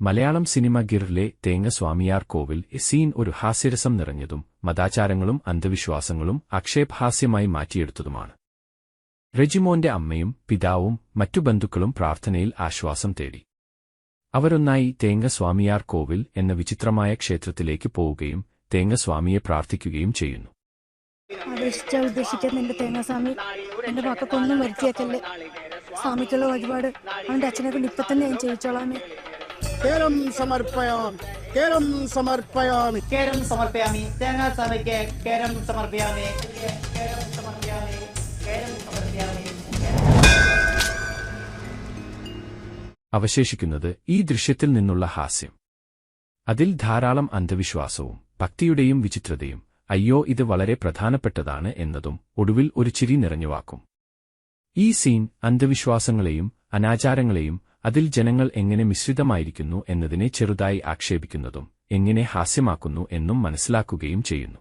Malayalam cinema ഗിറിലെ തേങ്ങ സ്വാമിയാർ കോവിൽ scene ഒരു ഹാസ്യരസം നിറഞ്ഞതും മതാചാരങ്ങളും അന്ധവിശ്വാസങ്ങളും ആക്ഷേപഹാസ്യമായി മാറ്റിയെടുത്തതുമാണ്. റെജിമോന്റെ അമ്മയും പിതാവും മറ്റു ബന്ധുക്കളും പ്രാർത്ഥനയിൽ ആശ്വാസം തേടി. അവരൊന്നായി തേങ്ങ സ്വാമിയാർ കോവിൽ എന്ന വിചിത്രമായ ക്ഷേത്രത്തിലേക്ക് പോവുകയും തേങ്ങ സ്വാമിയെ പ്രാർത്ഥിക്കുകയും ചെയ്യുന്നു. ഉദ്ദേശിക്കുന്ന എന്റെ തേങ്ങാസ്വാമി എന്റെ മക്കൾക്കൊന്നും വരുത്തിയേക്കല്ലേ. സ്വാമിക്കുള്ള വഴിപാട് അവന്റെ അച്ഛനെ കൊണ്ട് ഇപ്പൊ തന്നെ ഞാൻ ചെയ്യിച്ചോളാമേ. കേരം സമർപ്പയാമി, കേരം സമർപ്പയാമി, കേരം സമർപ്പയാമി. തേങ്ങാസ്വാമിക്ക് കേരം സമർപ്പയാമി, കേരം സമർപ്പയാമി, കേരം സമർപ്പയാമി. അവശേഷിക്കുന്നത് ഈ ദൃശ്യത്തിൽ നിന്നുള്ള ഹാസ്യം. അതിൽ ധാരാളം അന്ധവിശ്വാസവും ഭക്തിയുടെയും വിചിത്രതയും. അയ്യോ, ഇത് വളരെ പ്രധാനപ്പെട്ടതാണ് എന്നതും ഒടുവിൽ ഒരു ചിരി നിറഞ്ഞുവാക്കും. ഈ സീൻ അന്ധവിശ്വാസങ്ങളെയും അനാചാരങ്ങളെയും അതിൽ ജനങ്ങൾ എങ്ങനെ മിശ്രിതമായിരിക്കുന്നു എന്നതിനെ ചെറുതായി ആക്ഷേപിക്കുന്നതും എങ്ങനെ ഹാസ്യമാക്കുന്നു എന്നും മനസ്സിലാക്കുകയും ചെയ്യുന്നു.